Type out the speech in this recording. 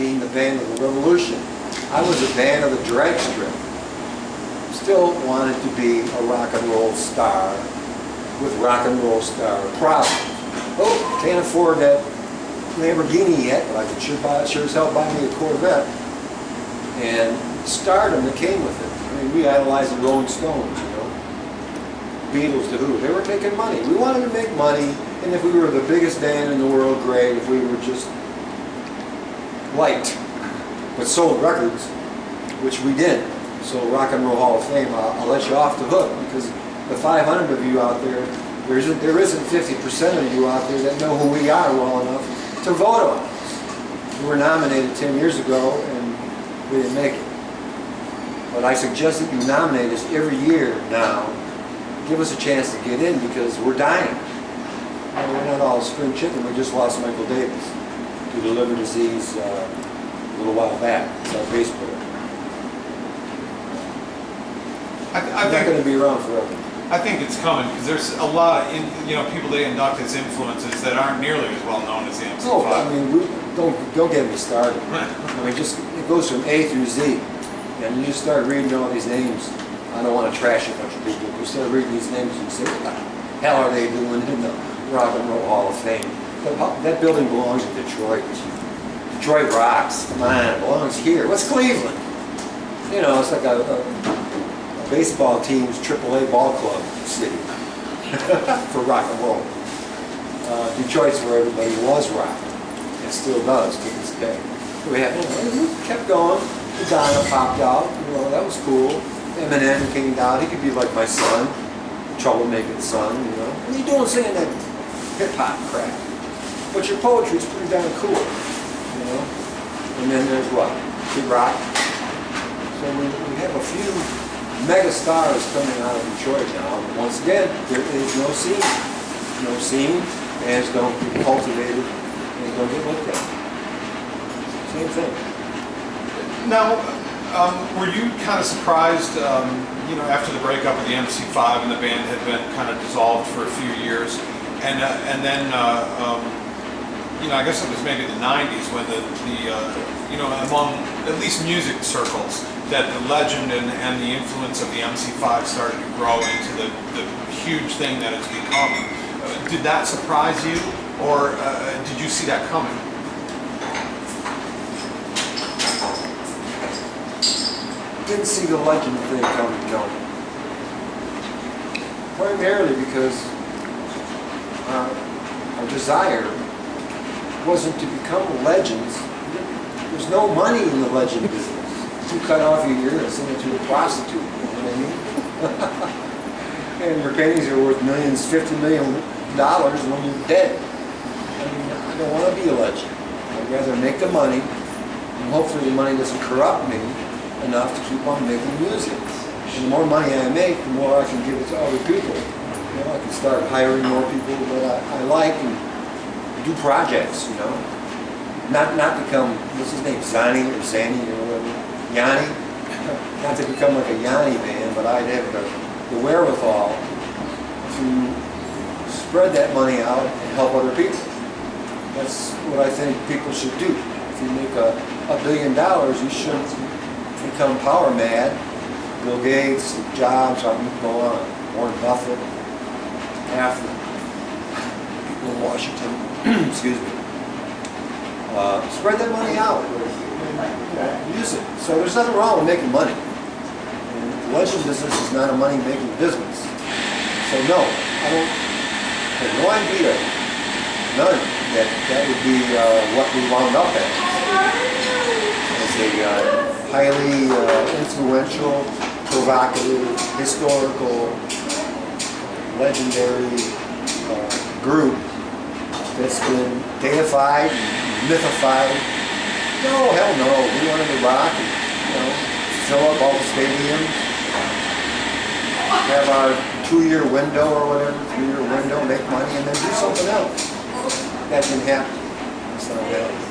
being the band of the Revolution. I was a band of the Dragstrip. Still wanted to be a rock and roll star with rock and roll star problems. Oh, can't afford that Lamborghini yet, but I could sure as hell buy me a Corvette. And stardom that came with it. I mean, we idolized the Rolling Stones, you know. Beatles, the Who. They were making money. We wanted to make money, and if we were the biggest band in the world, great. If we were just liked, but sold records, which we did. So Rock and Roll Hall of Fame, I'll let you off the hook, because the 500 of you out there, there isn't 50% of you out there that know who we are well enough to vote on us. We were nominated 10 years ago, and we didn't make it. But I suggest that you nominate us every year now. Give us a chance to get in, because we're dying. We're not all spring chicken. We just lost Michael Davis to the liver disease a little while back. It's our bass player. I'm not going to be around forever. I think it's coming, because there's a lot of people they induct as influences that aren't nearly as well known as the MC5. Oh, I mean, don't get me started. I mean, it goes from A through Z, and you just start reading all these names. I don't want to trash a bunch of people. You start reading these names and you say, what the hell are they doing in the Rock and Roll Hall of Fame? That building belongs in Detroit. Detroit rocks. Come on, it belongs here. What's Cleveland? You know, it's like a baseball team's AAA ball club city for rock and roll. Detroit's where everybody was rock. It still does to this day. We kept going. Madonna popped out. You know, that was cool. Eminem came down. He could be like my son, troublemaking son. You know, what are you doing saying that hip hop crap? But your poetry's pretty darn cool. You know. And then there's what? Kid Rock. So we have a few mega stars coming out of Detroit now. Once again, there is no scene. No scene. Bands don't get cultivated and don't get looked at. Same thing. Now, were you kind of surprised, after the breakup of the MC5 and the band had been kind of dissolved for a few years, and then I guess it was maybe the 90s when among at least music circles, that the legend and the influence of the MC5 started to grow into the huge thing that it's become. Did that surprise you, or did you see that coming? Didn't see the legend thing coming, no. Primarily because our desire wasn't to become legends. There's no money in the legend business. You cut off your ear and send it to a prostitute, you know what I mean? And your paintings are worth millions, $50 million when you're dead. I mean, I don't want to be a legend. I'd rather make the money, and hopefully the money doesn't corrupt me enough to keep on making music. And the more money I make, the more I can give it to other people. You know, I can start hiring more people that I like and do projects, you know. Not become, what's his name, Zani or Zani or whatever. Yanni, not to become like a Yanni man, but I'd have the wherewithal to spread that money out and help other people. That's what I think people should do. If you make $1 billion, you shouldn't become power mad. Bill Gates, Jobs, I can go on. Warren Buffett, half the people in Washington, excuse me. Spread that money out. Use it. So there's nothing wrong with making money. And the legend business is not a money-making business. So no, I have no idea, none, that would be what we wound up as a highly influential, provocative, historical, legendary group that's been deified, mythified. No, hell no. We wanted to rock and, fill up all the stadiums, have our 2-year window or whatever, 3-year window, make money, and then do something else. That didn't happen. That's not reality.